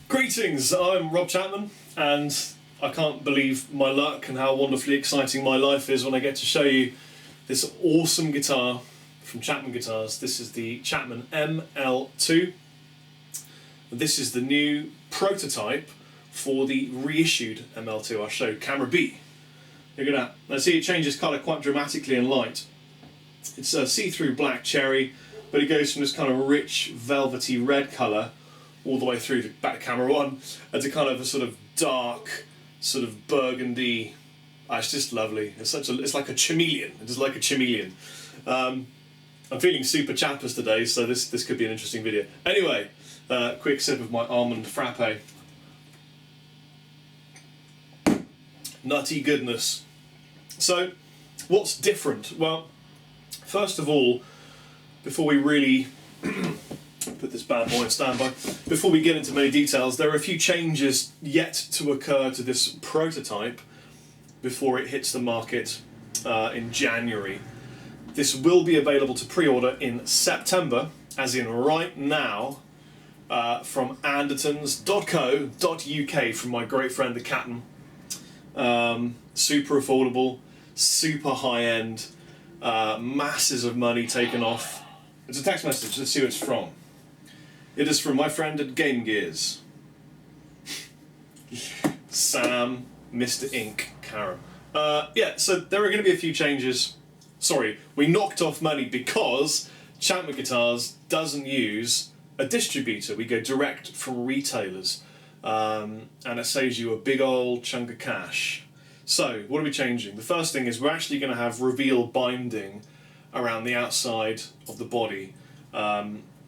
Greetings, I'm Rob Chapman, and I can't believe my luck and how wonderfully exciting my life is when I get to show you this awesome guitar from Chapman Guitars. This is the Chapman ML-2. This is the new prototype for the reissued ML-2. I'll show camera B. Look at that. Now see, it changes colour quite dramatically in light. It's a see-through black cherry, but it goes from this kind of rich velvety red colour all the way through to back to camera 1 and to kind of a sort of dark, sort of burgundy. It's just lovely. It's like a chameleon. It is like a chameleon. I'm feeling super chappers today, so this could be an interesting video. Anyway, quick sip of my almond frappe. Nutty goodness. So, what's different? Well, first of all, before we really put this bad boy on standby, before we get into many details, there are a few changes yet to occur to this prototype before it hits the market in January. This will be available to pre-order in September, as in right now, from Andertons.co.uk from my great friend the Captain. Super affordable, super high-end, masses of money taken off. It's a text message, let's see who it's from. It is from my friend at Game Gears. Sam, Mr. Ink, Karen. Yeah, so there are going to be a few changes. Sorry, we knocked off money because Chapman Guitars doesn't use a distributor. We go direct from retailers. And it saves you a big old chunk of cash. So, what are we changing? The first thing is we're actually going to have reveal binding around the outside of the body.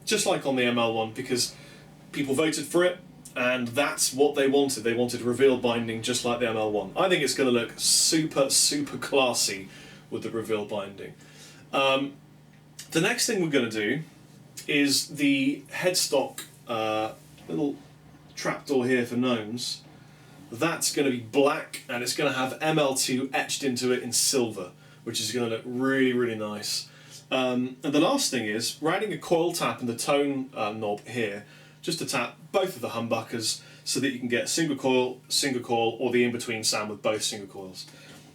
Just like on the ML1, because people voted for it, and that's what they wanted. They wanted reveal binding just like the ML1. I think it's going to look super, super classy with the reveal binding. The next thing we're going to do is the headstock little trapdoor here for gnomes. That's going to be black, and it's going to have ML2 etched into it in silver, which is going to look really, really nice. And the last thing is, we're adding a coil tap in the tone knob here, just to tap both of the humbuckers so that you can get single coil, or the in-between sound with both single coils.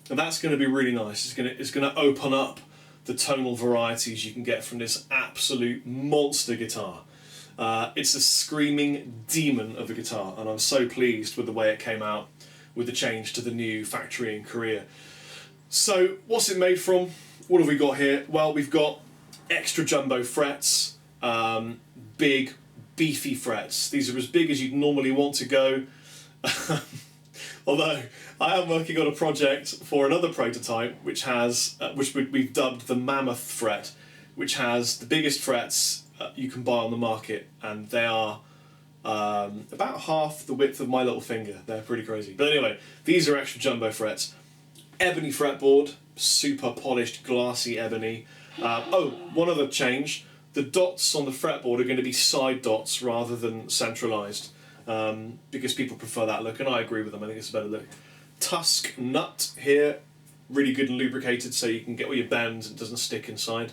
And that's going to be really nice. It's going to open up the tonal varieties you can get from this absolute monster guitar. It's a screaming demon of a guitar, and I'm so pleased with the way it came out with the change to the new factory in Korea. So, what's it made from? What have we got here? Well, we've got extra jumbo frets, big, beefy frets. These are as big as you'd normally want to go. Although, I am working on a project for another prototype which has, which we've dubbed the Mammoth fret, which has the biggest frets you can buy on the market, and they are about half the width of my little finger. They're pretty crazy. But anyway, these are extra jumbo frets. Ebony fretboard, super polished, glassy ebony. One other change. The dots on the fretboard are going to be side dots rather than centralised, because people prefer that look, and I agree with them. I think it's a better look. Tusk nut here, really good and lubricated, so you can get all your bends and it doesn't stick inside.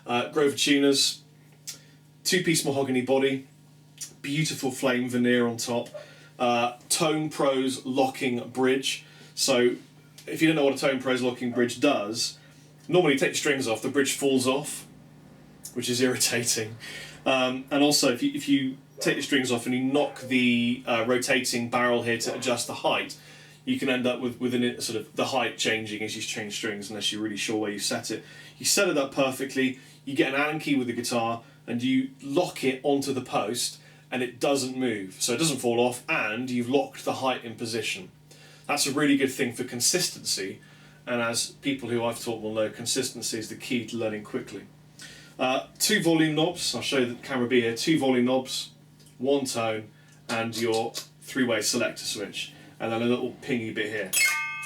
Grover tuners, two-piece mahogany body, beautiful flame veneer on top. Tone Pros locking bridge. So if you don't know what a Tone Pros locking bridge does, normally you take your strings off, the bridge falls off, which is irritating. And also, if you take the strings off and you knock the rotating barrel here to adjust the height, you can end up with sort of the height changing as you change strings unless you're really sure where you set it. You set it up perfectly, you get an Allen key with the guitar and you lock it onto the post and it doesn't move. So it doesn't fall off and you've locked the height in position. That's a really good thing for consistency, and as people who I've taught will know, consistency is the key to learning quickly. 2 volume knobs, I'll show you the camera B here, 2 volume knobs, 1 tone, and your 3-way selector switch, and then a little pingy bit here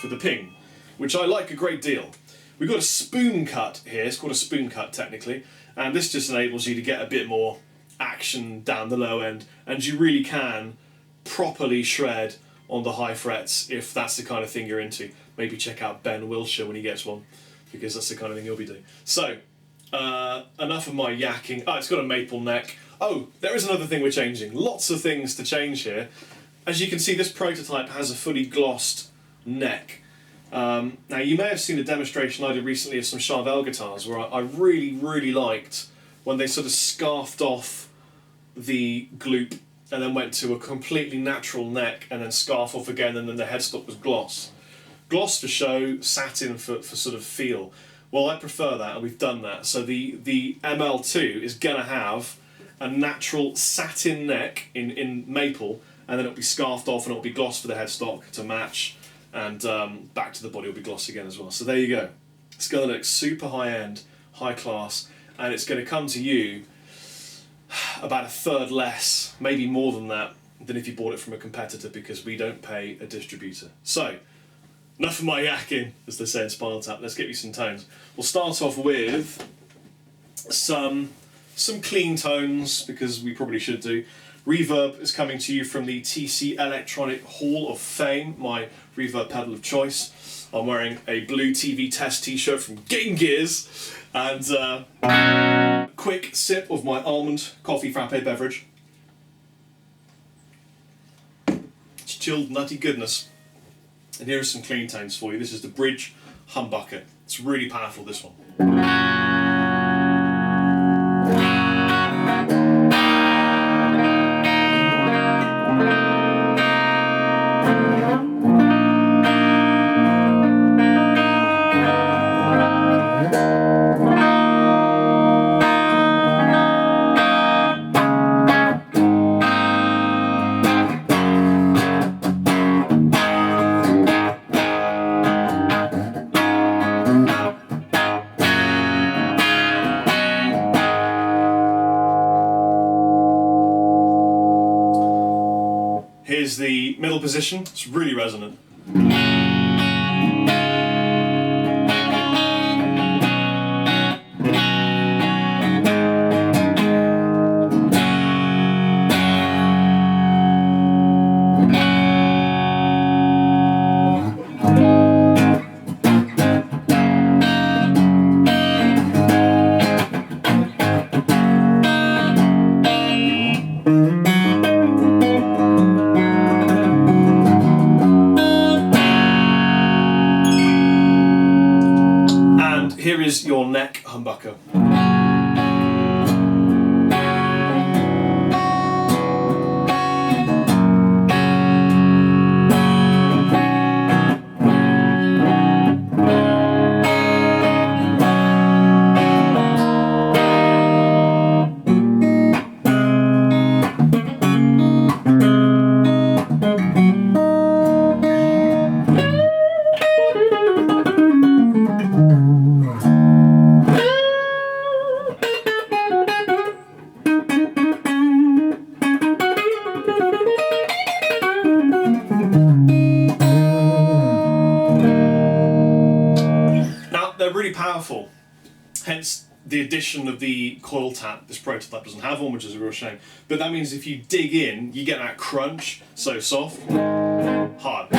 for the ping, which I like a great deal. We've got a spoon cut here, it's called a spoon cut technically, and this just enables you to get a bit more action down the low end, and you really can properly shred on the high frets if that's the kind of thing you're into. Maybe check out Ben Wilshire when he gets one, because that's the kind of thing he'll be doing. So, enough of my yakking. Oh, it's got a maple neck. Oh, there is another thing we're changing. Lots of things to change here. As you can see, this prototype has a fully glossed neck. Now, you may have seen a demonstration I did recently of some Charvel guitars where I really, really liked when they sort of scarfed off the gloop and then went to a completely natural neck and then scarf off again, and then the headstock was gloss. Gloss for show, satin for sort of feel. Well, I prefer that, and we've done that. So the ML-2 is going to have a natural satin neck in maple, and then it'll be scarfed off and it'll be gloss for the headstock to match, and back to the body will be gloss again as well. So there you go. It's going to look super high-end, high class, and it's going to come to you about a third less, maybe more than that, than if you bought it from a competitor, because we don't pay a distributor. So, enough of my yakking, as they say in Spinal Tap. Let's get you some tones. We'll start off with some clean tones, because we probably should do. Reverb is coming to you from the TC Electronic Hall of Fame, my reverb pedal of choice. I'm wearing a blue TV test t-shirt from Game Gears, and quick sip of my almond coffee frappe beverage. It's chilled nutty goodness. And here are some clean tones for you. This is the Bridge Humbucker. It's really powerful, this one. Here's the middle position. It's really resonant. Here is your neck humbucker. Really powerful, hence the addition of the coil tap. This prototype doesn't have one, which is a real shame, but that means if you dig in, you get that crunch, so soft, hard.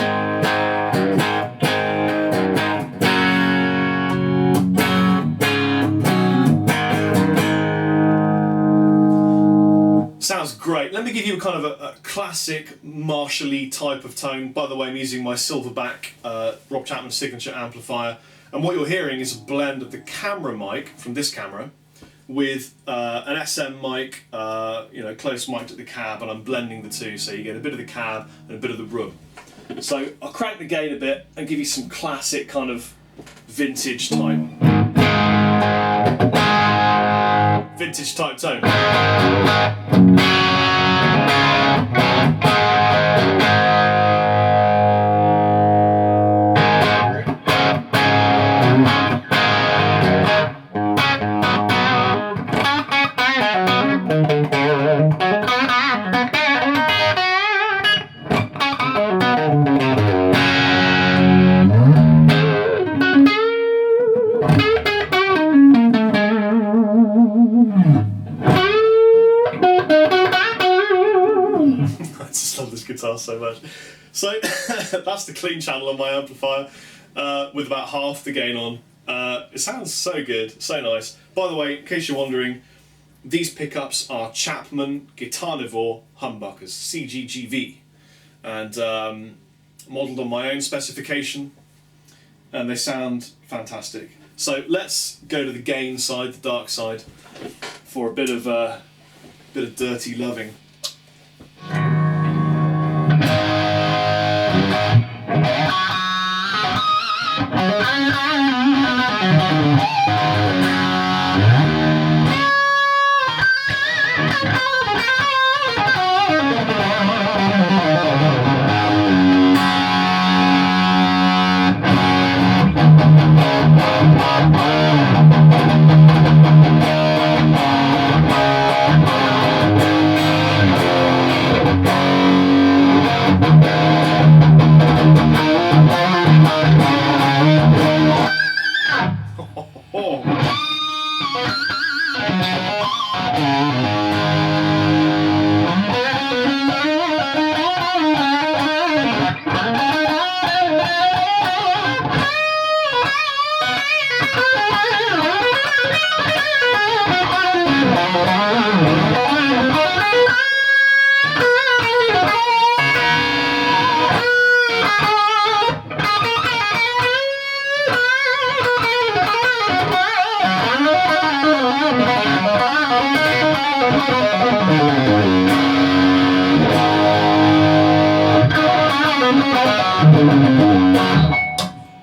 Sounds great. Let me give you a kind of a classic Marshall-y type of tone. By the way, I'm using my Silverback Rob Chapman signature amplifier. And what you're hearing is a blend of the camera mic from this camera with an SM mic, close mic to the cab, and I'm blending the two, so you get a bit of the cab and a bit of the room. So I'll crank the gain a bit and give you some classic kind of vintage type. vintage type tone. Guitar so much. So that's the clean channel on my amplifier with about half the gain on. It sounds so good, so nice. By the way, in case you're wondering, these pickups are Chapman Guitarnivore Humbuckers, CGGV, and modelled on my own specification, and they sound fantastic. So let's go to the gain side, the dark side, for a bit of dirty loving.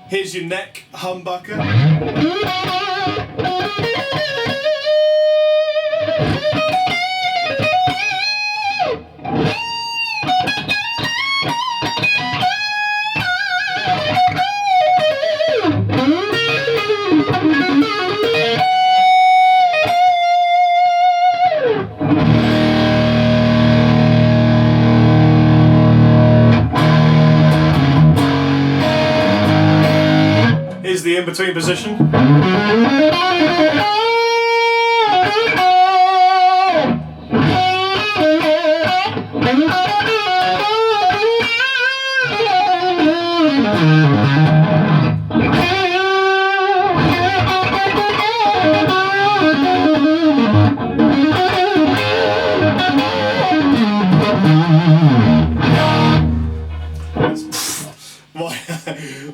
Here's your neck humbucker. Here's the in-between position.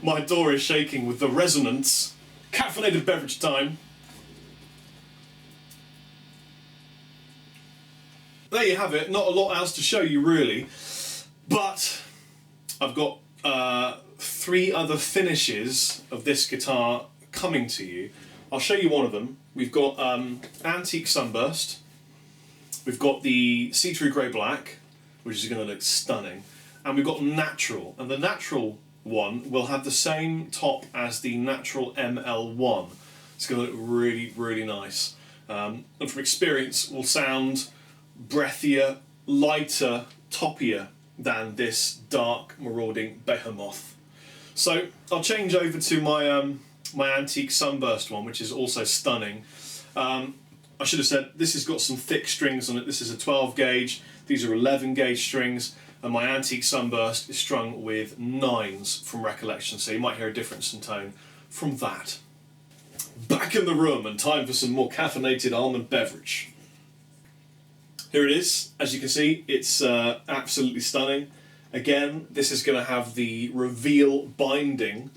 My door is shaking with the resonance. Caffeinated beverage time. There you have it. Not a lot else to show you really, but I've got 3 other finishes of this guitar coming to you. I'll show you one of them. We've got Antique Sunburst. We've got the see-through grey black, which is going to look stunning, and we've got Natural. And the Natural one will have the same top as the Natural ML-1. It's going to look really, really nice. And from experience, will sound breathier, lighter, toppier than this dark, marauding behemoth. So I'll change over to my my Antique Sunburst one, which is also stunning. I should have said this has got some thick strings on it. This is a 12 gauge. These are 11 gauge strings. And my Antique Sunburst is strung with 9s from recollection, so you might hear a difference in tone from that. Back in the room and time for some more caffeinated almond beverage. Here it is. As you can see, it's absolutely stunning. Again, this is going to have the reveal binding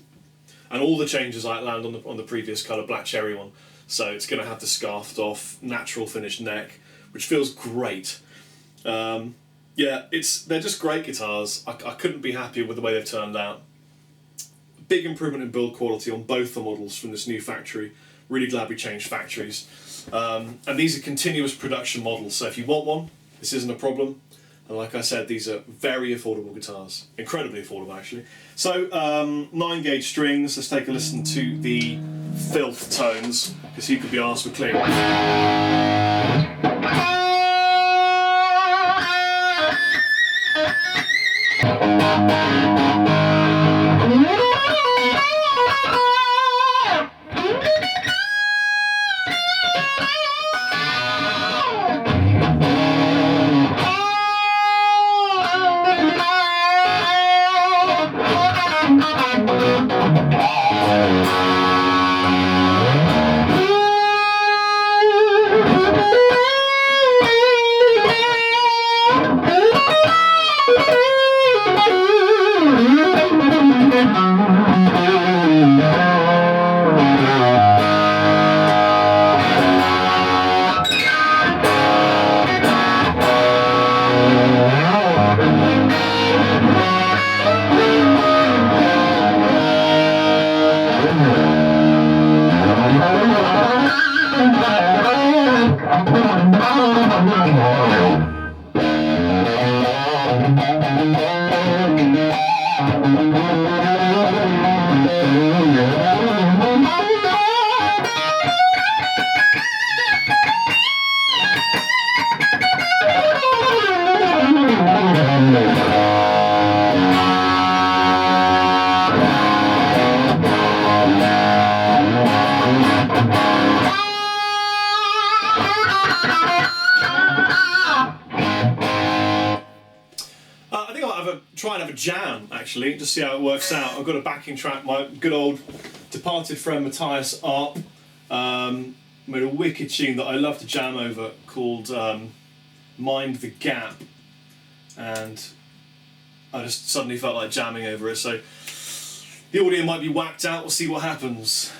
and all the changes I outlined on the previous colour, black cherry one. So it's going to have the scarfed off, natural finished neck, which feels great. Yeah, they're just great guitars. I couldn't be happier with the way they've turned out. Big improvement in build quality on both the models from this new factory. Really glad we changed factories. And these are continuous production models, so if you want one, this isn't a problem. And like I said, these are very affordable guitars. Incredibly affordable, actually. So, 9-gauge strings. Let's take a listen to the filth tones, because you could be asked for clean. Try and have a jam, actually, just see how it works out. I've got a backing track, my good old departed friend Matthias Arp made a wicked tune that I love to jam over called Mind the Gap, and I just suddenly felt like jamming over it, so the audio might be whacked out, we'll see what happens.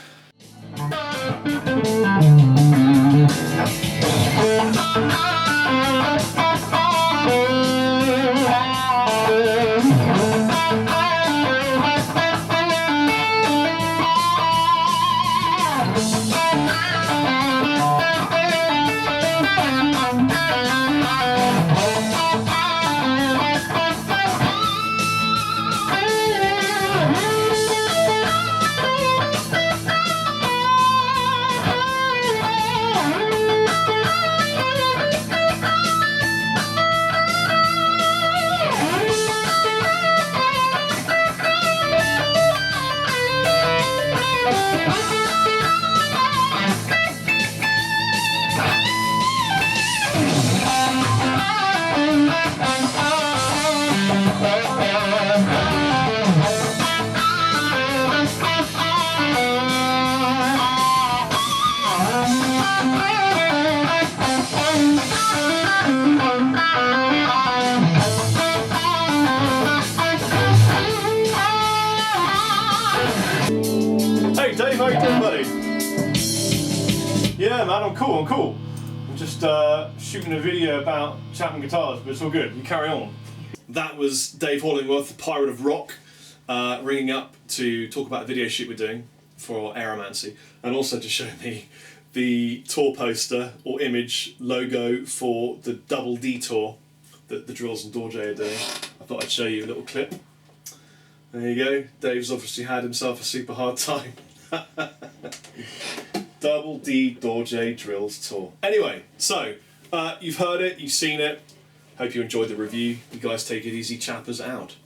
Hey Dave, how you doing, buddy? Yeah man, I'm cool. I'm just shooting a video about Chapman guitars, but it's all good, you carry on. That was Dave Hollingworth, the Pirate of Rock, ringing up to talk about a video shoot we're doing for Aeromancy, and also to show me the tour poster or image logo for the Double D tour that the Drills and Dorje are doing. I thought I'd show you a little clip. There you go, Dave's obviously had himself a super hard time. Double D Dorje Drills tour. Anyway, so you've heard it, you've seen it. Hope you enjoyed the review. You guys take it easy, Chappers out.